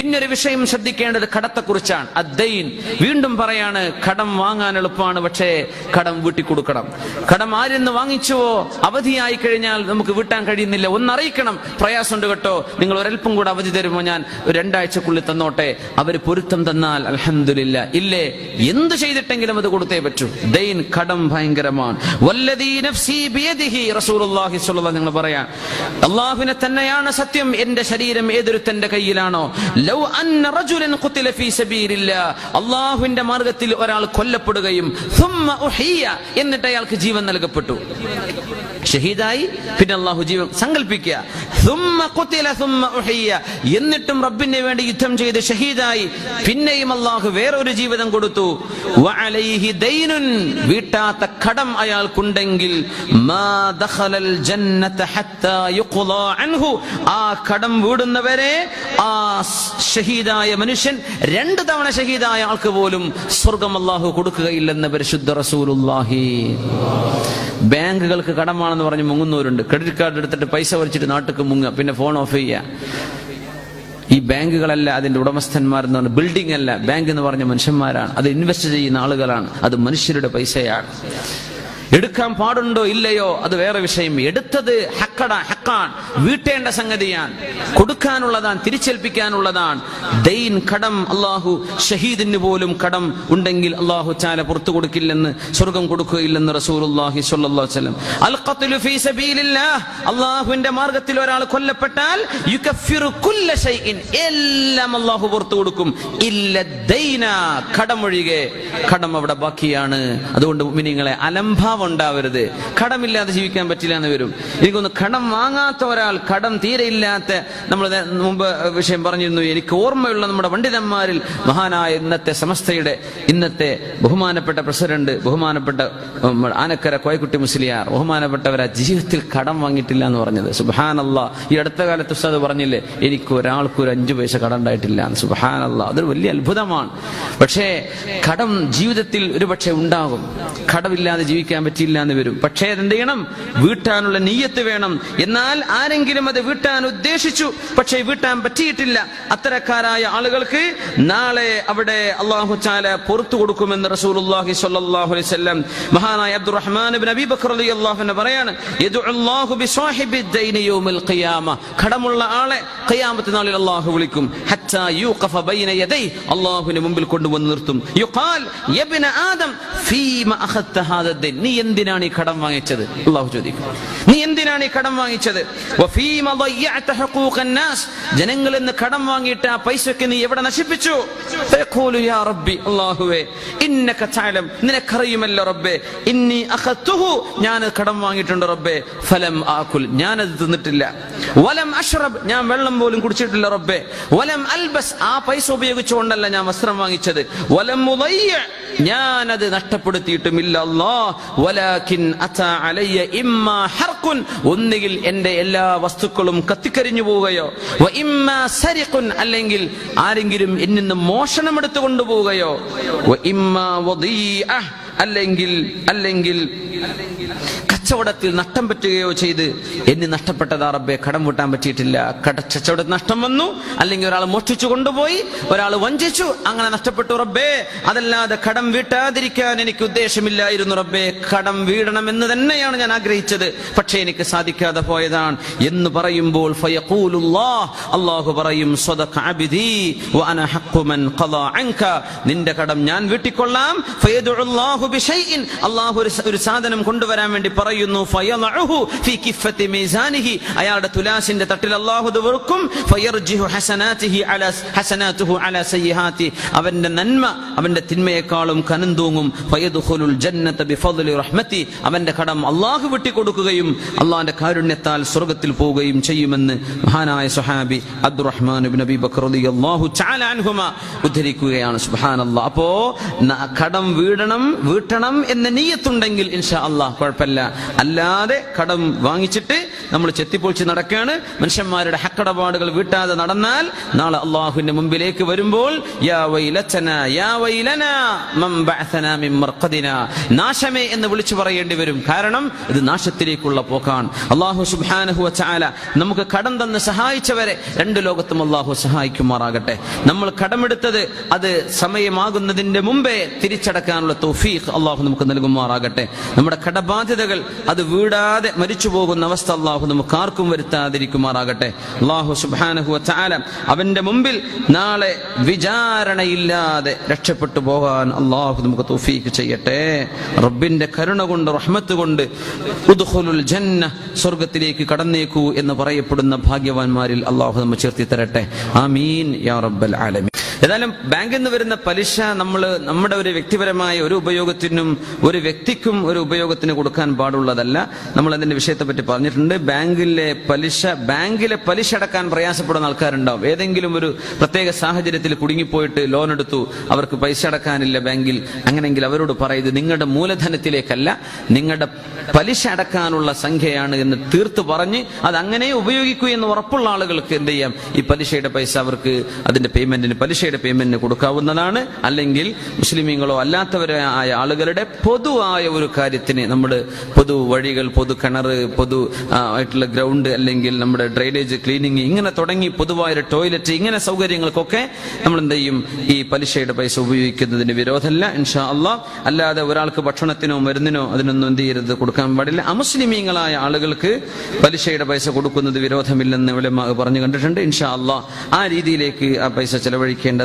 പിന്നൊരു വിഷയം ശ്രദ്ധിക്കേണ്ടത് കടത്തെക്കുറിച്ചാണ്. അദ്ദൈൻ, വീണ്ടും പറയാണ്, കടം വാങ്ങാൻ എളുപ്പമാണ്, പക്ഷേ കടം വീട്ടി കൊടുക്കണം. കടം ആരിൽ നിന്ന് വാങ്ങിച്ചുവോ അവധിയായി കഴിഞ്ഞാൽ നമുക്ക് വീട്ടാൻ കഴിയുന്നില്ല, ഒന്നറിയിക്കണം, പ്രയാസമുണ്ട് കേട്ടോ, നിങ്ങൾ ഒരൽപ്പം കൂടെ അവധി തരുമോ, ഞാൻ 2 ആഴ്ചക്കുള്ളിൽ തന്നോട്ടെ. അവർ പൊരുത്തം തന്നാൽ അൽഹംദുലില്ലാ, ഇല്ലേ എന്ത് ചെയ്തിട്ടെങ്കിലും അത് കൊടുത്തേ പറ്റൂ. ദൈൻ, കടം ഭയങ്കരമാണ്. വല്ലദീ നഫ്സി ബിയദിഹി, റസൂലുള്ളാഹി സ്വല്ലല്ലാഹു അലൈഹി വസല്ലം പറയാ, അല്ലാഹുവിനെ തന്നെയാണ് സത്യം, എന്റെ ശരീരം ഏതൊരുത്തന്റെ കയ്യിലാണോ, ലൗ അന്ന റജുലൻ ഖുതില ഫീ സബീലില്ലാ, അല്ലാഹുവിന്റെ മാർഗ്ഗത്തിൽ ഒരാൾ കൊല്ലപ്പെടുകയും സുമ്മ ഉഹിയ, എന്നിട്ട് അയാൾക്ക് ജീവൻ നൽകപ്പെട്ടു, ഷഹീദായി, പിന്നെ അല്ലാഹു ജീവൻ സങ്കൽപ്പിക്കുക, സുമ്മ ഖുതില സുമ്മ ഉഹിയ, എന്നിട്ടും റബ്ബിന് വേണ്ടി യുദ്ധം ചെയ്ത് ഷഹീദായി, പിന്നെയും അല്ലാഹു വേറൊരു ജീവിതം കൊടുത്തു, വഅലൈഹി ദൈനുൻ, വീട്ടാത്ത കടം അയാൾക്കുണ്ടെങ്കിൽ, മാ ദഖലൽ ജന്നത ഹത്താ യുഖ്ളാ അൻഹു, ആ കടം വീടുന്നവരെ ആ ഷഹീദായ മനുഷ്യൻ 2 തവണ ഷഹീദായ ആൾക്ക് പോലും സ്വർഗം അല്ലാഹു കൊടുക്കുകയില്ലെന്ന് പരിശുദ്ധ റസൂലുള്ളാഹി. ബാങ്കുകൾക്ക് കടമാണെന്ന് പറഞ്ഞ് മുങ്ങുന്നവരുണ്ട്. ക്രെഡിറ്റ് കാർഡ് എടുത്തിട്ട് പൈസ വരച്ചിട്ട് നാട്ടിലേക്ക് മുങ്ങുക, പിന്നെ ഫോൺ ഓഫ് ചെയ്യുക. ഈ ബാങ്കുകളല്ല അതിന്റെ ഉടമസ്ഥന്മാരെന്ന് പറഞ്ഞ, ബിൽഡിംഗ് അല്ല, ബാങ്ക് എന്ന് പറഞ്ഞ മനുഷ്യന്മാരാണ്, അത് ഇൻവെസ്റ്റ് ചെയ്യുന്ന ആളുകളാണ്, അത് മനുഷ്യരുടെ പൈസയാണ്. എടുക്കാൻ പാടുണ്ടോ ഇല്ലയോ അത് വേറെ വിഷയം. എടുത്തത് ഹക്കാണ്, വീട്ടേണ്ട സംഗതിയാണ്, കൊടുക്കാനുള്ളതാണ്, തിരിച്ചേൽപ്പിക്കാനുള്ളതാണ്. ദൈൻ, കടം, അള്ളാഹു ഷഹീദിന് പോലും കടം ഉണ്ടെങ്കിൽ അള്ളാഹു തആല പുറത്തു കൊടുക്കില്ലെന്ന്, സ്വർഗം കൊടുക്കുകയില്ലെന്ന് റസൂലുള്ളാഹി സ്വല്ലല്ലാഹു അലൈഹി വസല്ലം. അൽ ഖത്ലു ഫീ സബീലില്ലാഹ്, അള്ളാഹുവിന്റെ മാർഗ്ഗത്തിൽ ഒരാൾ കൊല്ലപ്പെട്ടാൽ യുകഫിറു കുല്ല ഷൈഇൻ, എല്ലാം അള്ളാഹു പുറത്തു കൊടുക്കും, ഇല്ല ദൈന, കടമൊഴികെ. കടം അവിടെ ബാക്കിയാണ്. അതുകൊണ്ട് മുഅ്മിനീങ്ങളെ, അലംഭാവം ഉണ്ടാവരുത്. കടമില്ലാതെ ജീവിക്കാൻ പറ്റില്ല എന്ന് വരും. എനിക്കൊന്ന് കടം വാങ്ങാത്ത ഒരാൾ, കടം തീരെ ഇല്ലാത്ത, നമ്മൾ മുമ്പ് വിഷയം പറഞ്ഞിരുന്നു, എനിക്ക് ഓർമ്മയുള്ള നമ്മുടെ പണ്ഡിതന്മാരിൽ മഹാനായ ഇന്നത്തെ സമസ്തയുടെ ഇന്നത്തെ ബഹുമാനപ്പെട്ട പ്രസിഡന്റ്, ബഹുമാനപ്പെട്ട ആനക്കര കോയക്കുട്ടി മുസ്ലിയാർ, ബഹുമാനപ്പെട്ടവരാ ജീവിതത്തിൽ കടം വാങ്ങിയിട്ടില്ല എന്ന് പറഞ്ഞത്. സുബ്ഹാനല്ലാഹ്. ഈ അടുത്ത കാലത്ത് ഉസ്താദ് പറഞ്ഞില്ലേ, എനിക്ക് ഒരാൾക്കൊരു 5 പൈസ കടം ഉണ്ടായിട്ടില്ല. സുബ്ഹാനല്ലാഹ്, അതൊരു വലിയ അത്ഭുതമാണ്. പക്ഷേ കടം ജീവിതത്തിൽ ഒരു പക്ഷേ ഉണ്ടാകും, കടമില്ലാതെ ജീവിക്കാൻ പറ്റില്ല എന്ന് വരും. പക്ഷേ എന്ത് ചെയ്യണം? വീട്ടാനുള്ള നിയ്യത്ത് വേണം. എന്നാൽ ആരെങ്കിലും അത് വീട്ടാൻ ഉദ്ദേശിച്ചു, പക്ഷേ വീട്ടാൻ പറ്റിയിട്ടില്ല, അത്തരക്കാരായ ആളുകൾക്ക് നാളെ അവിടെ അല്ലാഹു തആല പുറത്തു കൊടുക്കുമെന്ന് റസൂലുള്ളാഹി സ്വല്ലല്ലാഹു അലൈഹി വസല്ലം മഹാനായ അബ്ദുറഹ്മാൻ ഇബ്നു അബീ ബക്കർ റളിയല്ലാഹു അൻഹു പറയാണ്, യദുഅല്ലാഹു ബിസ്വാഹിബി ദൈനി യൗമൽ ഖിയാമ, കടമുള്ള ആളെ ഖിയാമത്ത് നാളിൽ അല്ലാഹു വിളിക്കും. ഹത്താ യൂഖഫ ബൈന യദൈ, അല്ലാഹുവിന്റെ മുമ്പിൽ കൊണ്ടുവന്ന് നിർത്തും. യുഖാൽ യബ്ന ആദം ഫീമ അഖദ്ത ഹാദ ദൈൻ, നീ എന്തിനാണ് ഈ കടം വാങ്ങിച്ചത്? അല്ലാഹു ചോദിക്കും, നീ എന്തിനാണ് ഈ കടം വാങ്ങിച്ചത്? വഫീമ ളയ്യഅത ഹുഖൂഖൻ നാസ്, ജനങ്ങളിൽ നിന്ന് കടം വാങ്ങിയിട്ട് ആ പൈസക്ക് നീ എവിടെ നശിപ്പിച്ചു? ഫയഖൂലു യാ റബ്ബി, അല്ലാഹുവേ, ഇന്നക തഅലം, നിനക്കറിയുമല്ലോ റബ്ബേ, ഇന്നി അഖദ്തുഹു, ഞാൻ കടം വാങ്ങിയിട്ടുണ്ട് റബ്ബേ, ഫലം ആകുൽ, ഞാൻ അത് തിന്നിട്ടില്ല, വലം അശ്റബ്, ഞാൻ വെള്ളം പോലും കുടിച്ചിട്ടില്ല റബ്ബേ, വലം അൽബസ്, ആ പൈസ ഉപയോഗിച്ചുകൊണ്ടല്ല ഞാൻ വസ്ത്രം വാങ്ങിച്ചത്, വലം മുളയ്യ, ഞാൻ അത് നഷ്ടപ്പെടുത്തിയിട്ടുമില്ല അല്ലാഹ്, വലാകിൻ അതാ അലയ്യ ഇമ്മാ ഹർഖുൻ, ഒന്നുകിൽ എന്റെ എല്ലാ വസ്തുക്കളും കത്തിക്കരിഞ്ഞു പോവുകയോ, വ ഇമ്മാ സരിഖുൻ, അല്ലെങ്കിൽ ആരെങ്കിലും എന്നിൽ നിന്ന് മോഷണം എടുത്തു കൊണ്ടുപോവുകയോ, വ ഇമ്മാ വദീഅ, അല്ലെങ്കിൽ കച്ചവടത്തിൽ നഷ്ടം പറ്റുകയോ ചെയ്ത് എന്നെ നഷ്ടപ്പെട്ടതാ റബ്ബേ, കടം വീട്ടാൻ പറ്റിയിട്ടില്ല. കച്ചവടത്തിൽ നഷ്ടം വന്നു, അല്ലെങ്കിൽ ഒരാൾ മോഷ്ടിച്ചു കൊണ്ടുപോയി, ഒരാൾ വഞ്ചിച്ചു, അങ്ങനെ നഷ്ടപ്പെട്ടു റബ്ബേ, അതല്ലാതെ കടം വീട്ടാതിരിക്കാൻ എനിക്ക് ഉദ്ദേശമില്ലായിരുന്നു റബ്ബേ, കടം വീടണമെന്ന് തന്നെയാണ് ഞാൻ ആഗ്രഹിച്ചത്, പക്ഷേ എനിക്ക് സാധിക്കാതെ പോയതാണ് എന്ന് പറയുമ്പോൾ ഫയഖൂലുല്ലാഹ്, അല്ലാഹു പറയും, സ്വദഖ അബ്ദി വഅന ഹഖ്ഖു മൻ ഖളാ അൻക, നിന്റെ കടം ഞാൻ വീട്ടിക്കൊള്ളാം. ഫയദുല്ലാഹു ബിശൈഇൻ, അല്ലാഹു ഒരു സാധനം കൊണ്ടുവരാൻ വേണ്ടി പറയുന്നു, ഫയളഉഹു ഫീ കിഫത്തി മീസാനിഹി, അയാളുടെ തുലാസിന്റെ തട്ടിൽ അല്ലാഹു അത് വെക്കും. ഫയർജിഹു ഹസനാതുഹു അലാ സയ്യിഹാതി, അവന്റെ നന്മ അവന്റെ തിന്മയെക്കാളും കനം തൂങ്ങും. ഫയദ്ഖുലുൽ ജന്നത ബിഫദ്ലി റഹ്മതി, അവന്റെ കടം അല്ലാഹു വിട്ടുകൊടുക്കുകയും അല്ലാഹുവിന്റെ കാരുണ്യത്താൽ സ്വർഗ്ഗത്തിൽ പോവുകയും ചെയ്യുമെന്ന് മഹാനായ സ്വഹാബി അബ്ദുറഹ്മാൻ ഇബ്നു അബീ ബക്കർ റളിയല്ലാഹു തആല അൻഹുമാ ഉദ്ധരിക്കുകയാണ്. സുബ്ഹാനല്ലാഹ്. അപ്പോ കടം വീട്ടണം എന്ന നിയ്യത്തുണ്ടെങ്കിൽ ഇൻഷാ അല്ലാഹ് കുഴപ്പമില്ല. അല്ലാതെ കടം വാങ്ങിച്ചിട്ട് നമ്മൾ ചെത്തിപ്പൊളിച്ച് നടക്കുകയാണ്. മനുഷ്യന്മാരുടെ ഹക്കടപാടുകൾ വീട്ടാതെ നടന്നാൽ നാളെ അള്ളാഹുവിന്റെ മുമ്പിലേക്ക് വരുമ്പോൾ യാ വൈലതനാ യാ വൈലനാ മൻ ബഅസനാ മിൻ മർഖദിനാ, നാശമേ എന്ന് വിളിച്ചു പറയേണ്ടി വരും. കാരണം ഇത് നാശത്തിലേക്കുള്ള പോക്കാണ്. അള്ളാഹു സുബ്ഹാനഹു വ തആല നമുക്ക് കടം തന്ന് സഹായിച്ചവരെ രണ്ട് ലോകത്തും അള്ളാഹു സഹായിക്കുമാറാകട്ടെ. നമ്മൾ കടമെടുത്തത് അത് സമയമാകുന്നതിന്റെ മുമ്പേ തിരിച്ചടക്കാനുള്ള തൗഫീഖ് അള്ളാഹു നമുക്ക് നൽകുമാറാകട്ടെ. നമ്മുടെ കടബാധ്യതകൾ അത് വീടാതെ മരിച്ചു പോകുന്ന അവസ്ഥ അള്ളാഹു നമുക്ക് ആർക്കും വരുത്താതിരിക്കുമാറാകട്ടെ. അള്ളാഹു സുബ്ഹാനഹു വ തആല അവന്റെ മുമ്പിൽ നാളെ വിചാരണയില്ലാതെ രക്ഷപ്പെട്ടു പോകാൻ അള്ളാഹു നമുക്ക് തൗഫീഖ് ചെയ്യട്ടെ. റബ്ബിന്റെ കരുണ കൊണ്ട് റഹ്മത്ത് കൊണ്ട് ഉദ്ഖുലുൽ ജന്ന, സ്വർഗ്ഗത്തിലേക്ക് കടന്നേക്കൂ എന്ന് പറയപ്പെടുന്ന ഭാഗ്യവാന്മാരിൽ അള്ളാഹു നമ്മെ ചേർത്തി തരട്ടെ. ആമീൻ യാ റബ്ബൽ ആലമീൻ. ഏതായാലും ബാങ്കിൽ നിന്ന് വരുന്ന പലിശ നമ്മുടെ ഒരു വ്യക്തിപരമായ ഒരു ഉപയോഗത്തിനും ഒരു വ്യക്തിക്കും ഒരു ഉപയോഗത്തിന് കൊടുക്കാൻ പാടുള്ളതല്ല. നമ്മൾ അതിന്റെ വിഷയത്തെ പറ്റി പറഞ്ഞിട്ടുണ്ട്. ബാങ്കിലെ പലിശ അടക്കാൻ പ്രയാസപ്പെടുന്ന ആൾക്കാരുണ്ടാവും. ഏതെങ്കിലും ഒരു പ്രത്യേക സാഹചര്യത്തിൽ കുടുങ്ങിപ്പോയിട്ട് ലോൺ എടുത്തു, അവർക്ക് പൈസ അടക്കാനില്ല ബാങ്കിൽ. അങ്ങനെയെങ്കിൽ അവരോട് പറയുന്നത് നിങ്ങളുടെ മൂലധനത്തിലേക്കല്ല, നിങ്ങളുടെ പലിശ അടക്കാനുള്ള സംഖ്യയാണ് എന്ന് തീർത്ത് പറഞ്ഞ് അത് അങ്ങനെ ഉപയോഗിക്കൂ എന്ന് ഉറപ്പുള്ള ആളുകൾക്ക് എന്ത് ചെയ്യാം, ഈ പലിശയുടെ പൈസ അവർക്ക് അതിന്റെ പലിശയുടെ പേയ്മെന്റിന് കൊടുക്കാവുന്നതാണ്. അല്ലെങ്കിൽ മുസ്ലിമീങ്ങളോ അല്ലാത്തവരായ ആളുകളുടെ പൊതുവായ ഒരു കാര്യത്തിന്, നമ്മുടെ പൊതു വഴികൾ, പൊതു കിണർ, പൊതു ആയിട്ടുള്ള ഗ്രൗണ്ട്, അല്ലെങ്കിൽ നമ്മുടെ ഡ്രെയിനേജ് ക്ലീനിങ്, ഇങ്ങനെ തുടങ്ങി പൊതുവായ ടോയ്ലറ്റ്, ഇങ്ങനെ സൗകര്യങ്ങൾക്കൊക്കെ നമ്മൾ എന്ത് ചെയ്യും, ഈ പലിശയുടെ പൈസ ഉപയോഗിക്കുന്നതിന് വിരോധമല്ല ഇൻഷാ അള്ളാഹ്. അല്ലാതെ ഒരാൾക്ക് ഭക്ഷണത്തിനോ മരുന്നിനോ അതിനൊന്നും എന്ത് ചെയ്യരുത്, കൊടുക്കാൻ പാടില്ല. അമുസ്ലിമീങ്ങളായ ആളുകൾക്ക് പലിശയുടെ പൈസ കൊടുക്കുന്നത് വിരോധമില്ലെന്ന് ഉലമാ പറഞ്ഞു കണ്ടിട്ടുണ്ട്. ഇൻഷാ അള്ളാഹ് ആ രീതിയിലേക്ക് ആ പൈസ ചെലവഴിക്കേണ്ടതാണ്.